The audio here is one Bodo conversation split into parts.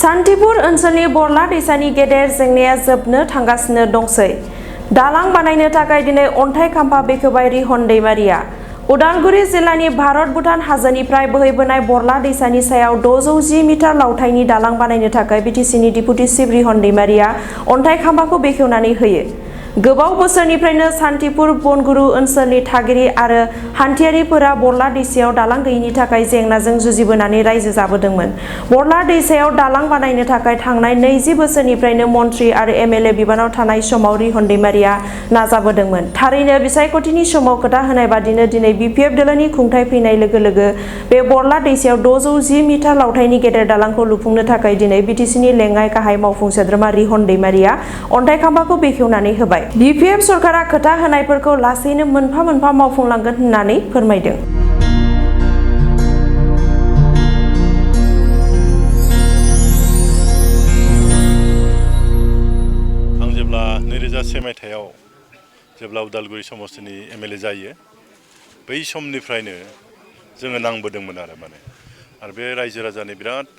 सान्तिपुर ओनसोलनि बरला दैसानि गेदेर जेंनाया जोबनो थांगासिनो दंसै। दालां बानायनो थाखाय दिनै अन्थाइ खाम्फा बेखेवबाय रिहन दैमारिया। उदालगुरि जिल्लानि भारत-भुटान हाजोनिफ्राय बोहैबोनाय बरला दैसानि सायाव 610 मिटार लावथाइनि दालां बानायनो थाखाय बिटिसिनि डिपुटि चिफ रिहन दैमारिया अन्थाइ खाम्फाखौ बेखेवनानै होयो। गोबाव बोसोरनिफ्रायनो सान्तिपुर बनगुरु ओनसोलनि थागिरि आरो हान्थियारिफोरा बरला दैसायाव दालां गैयिनि थाखाय जेंनाजों जुजिबोनानै रायजो जाबोदोंमोन। बरला दैसायाव दालां बानायनो थाखाय थांनाय 20 बोसोरनिफ्रायनो मन्त्रि आरो एमएलए बिबानाव थानाय समाव रिहन दैमारिया नाजाबोदोंमोन। थारैनो बिसायख'थिनि समाव खोथा होनाय बादिनो दिनै बिपिएफ दोलोनि खुंथाइ फैनाय लोगो लोगो बे बरला दैसायाव 610 मिटार लावथाइनि गेदेर दालांखौ लुफुंनो थाखाय दिनै बिटिसिनि लेङाइ गाहाय मावफुं सोद्रोमा रिहन दैमारिया अन्थाइ खाम्फाखौ बेखेवनानै होबाय। बिपिएफ सरकारा खोथा होनायफोरखौ लासैनो मोनफा मोनफा मावफुंलांगोन होननानै फोरमायदों। आं जेब्ला 2001 मायथाइयाव जेब्ला उदालगुरि समस्तिनि एमएलए जायो बै समनिफ्रायनो जोङो नांबोदोंमोन आरो बे रायजो राजानि बिराद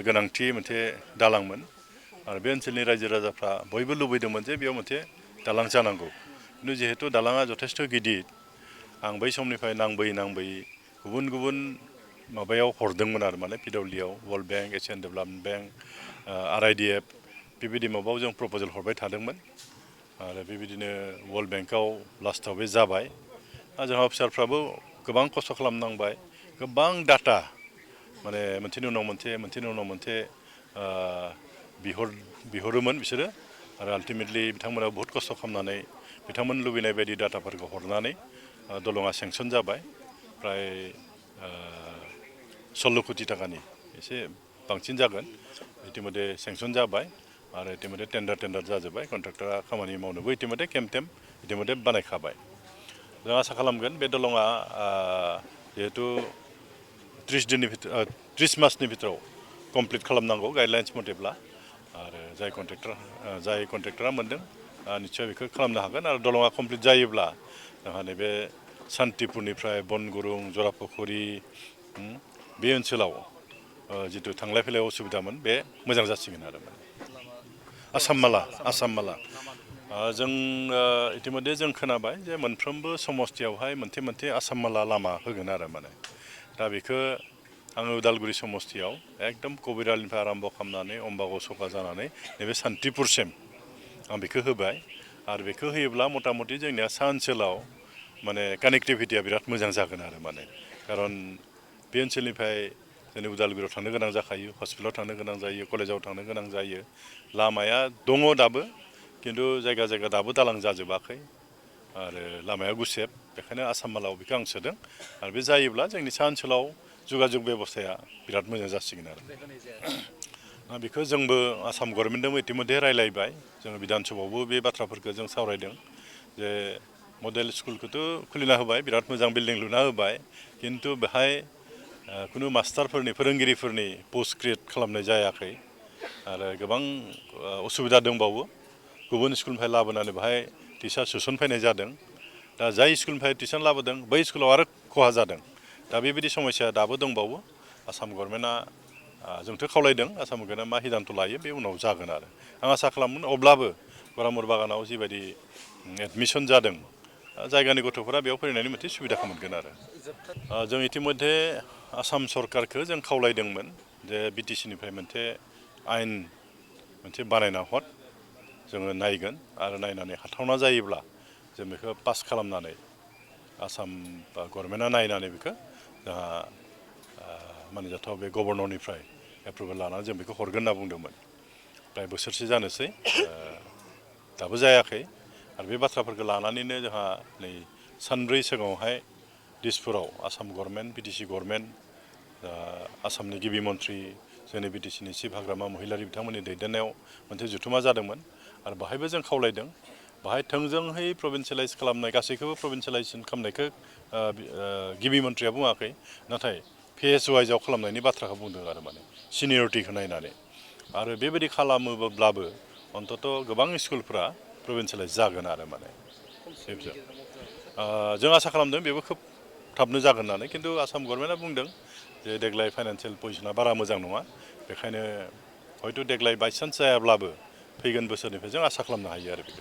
गोनांथि मोनसे दालांमोन आरो बे ओनसोलनि रायजो राजाफ्रा बयबो लुबैदोंमोन जे बेयाव मोनसे दालां जानांगौ। खिन्थु जिहेतु दालाङा जथेस्थ गिदिर आं बै समनिफ्राय नांबोयै गुबुन गुबुन माबायाव हरदोंमोन आरो पिडब्लिउआव world bank, Asian development bank, RIDF बेबायदि माबायाव जों प्रप'जेल हरबाय थादोंमोन आरो बेबायदिनो वर्ल्ड बेंकआव लास्टआव बे जाबाय। जोंहा अफिसारफ्राबो गोबां खस्थ' खालामनांबाय, गोबां डाटा मोनसेनि उनाव मोनसे बिहरोमोन बिसोरो आरो आल्टिमेटलि बिथांमोना बहुत खस्थ' खालामनानै बिथांमोन लुबैनाय बायदि डाटाफोरखौ हरनानै दलङा सेंसन जाबाय। प्राय 16 कोटि टाकानि एसे बांसिन जागोन। इतिमধ্যে सेंसन जाबाय आरो इतिमধ্যে टेन्डार जाजोब्बाय। कन्ट्राक्टरा खामानि मावनोबो इतिमধ্যে बानायखाबाय। जों आसा खालामगोन बे दलङा जिहेतु 30 मासनि भितराव कमप्लिट खालामनांगौ गाइडलाइन्स मथेब्ला आरो जाय कन्ट्रेक्टरा मोनदों निश्चय बेखौ खालामनो हागोन आरो दलङा कमप्लिट जायोब्ला जोंहा नैबे सान्तिपुरनिफ्राय बनगुरुं, जरापुखुरि बे ओनसोलाव जितु थांलाय फैलाय असुबिदामोन बे मोजां जासिगोन आरो आसाम माला जों इतिमধ্যে जों खोनाबाय जे मोनफ्रोमबो समस्तियावहाय मोनसे आसाम माला लामा होगोन आरो दा बेखौ आङो उदालगुरि समस्तियाव एकदम कबिरालनिफ्राय आरम्भ खालामनानै अम्बागाव सखा जानानै नैबे सान्तिपुरसिम आं बेखौ होबाय आरो बेखौ होयोब्ला मथा मथि जोंनिया सा ओनसोलाव कानेक्टिभिटिया बिराद मोजां जागोन आरो खारन बे ओनसोलनिफ्राय जोंनि उदालगुरियाव थांनो गोनां जाखायो, हस्पिटालाव थांनो गोनां जायो, कलेजाव थांनो गोनां जायो। लामाया दङ दाबो, खिन्थु जायगा दाबो दालां जाजोबाखै आरो लामाया गुसेब। बेखायनो आसाम मालाव बेखौ आं सोदों आरो बे जायोब्ला जोंनि सा ओनसोलाव जगाजग बेबस्थाया बिराद मोजां जासिगोन आरो बेखौ जोंबो आसाम गभर्नमेन्टजों इतिमধ্যে रायलायबाय। जोङो बिधान सभायावबो बे बाथ्राफोरखौ जों सावरायदों जे मडेल स्कुलखौथ' खुलिना होबाय, बिराद मोजां बिल्डिं लुना होबाय, खिन्थु बेहाय खुनु मास्टारफोरनि फोरोंगिरिफोरनि पस्ट क्रिएट खालामनाय जायाखै आरो गोबां असुबिदा दंबावो। गुबुन स्कुलनिफ्राय लाबोनानै बेहाय टिचार सोसनफैनाय जादों। दा जाय स्कुलनिफ्राय टिचार लाबोदों बै स्कुलाव आरो खहा जादों। दा बेबायदि समस्या दाबो दंबावो। आसाम गभर्नमेन्टआ जोंथ' खावलायदों, आसाम गभर्नमेन्टआ मा हिदान्त लायो बे उनाव जागोन आरो आं आसा खालामो। अब्लाबो गरामुर बागानाव जिबायदि एडमिसन जादों जायगानि गथ'फोरा बेयाव फरायनायनि मोनसे सुबिदाखौ मोनगोन आरो जों इतिमধ্যে आसाम सरकारखौ जों खावलायदोंमोन जे बिटिसिनिफ्राय मोनसे आयेन बानायना हर, जोङो नायगोन आरो नायनानै हाथावना जायोब्ला जों बेखौ पास खालामनानै आसाम बा गभर्नमेन्टआ नायनानै बेखौ जोंहा मानिजाथाव बे गभर्नरनिफ्राय एप्रुभेल लानानै जों बेखौ हरगोन होनना बुंदोंमोन। प्राय बोसोरसे जानोसै, दाबो जायाखै आरो बे बाथ्राफोरखौ लानानैनो जोंहा नै सानब्रै सिगाङावहाय दिसपुराव आसाम गभर्नमेन्ट, बिटिसि गभर्नमेन्ट, आसामनि गिबि मन्त्रि, जोंनि बिटिसिनि चिफ हाग्रामा महिलारि बिथांमोननि दैदेननायाव मोनसे जथुमा जादोंमोन आरो बाहायबो जों खावलायदों। बाहाय थोंजोंहै प्रभिन्सियेलाइज खालामनाय, गासैखौबो प्रभिन्सियेलाइजेसन खालामनायखौ गिबि मन्थ्रिया बुङाखै, नाथाय फेज वाइजआव खालामनायनि बाथ्राखौ बुंदों आरो सिनियरिटिखौ नायनानै। आरो बेबायदि खालामोब्लाबो अन्तत गोबां स्कुलफ्रा प्रभिन्सियेलाइज जागोन आरो जों आसा खालामदों बेबो खोब थाबनो जागोन होननानै। खिन्थु आसाम गभर्नमेन्टआ बुंदों जे देग्लाय फाइनान्सियेल पजिसना बारा मोजां नङा, बेखायनो हयथ' देग्लाय बायसान्स जायाब्लाबो फैगोन बोसोरनिफ्राय जों आसा खालामनो हायो आरो बेखौ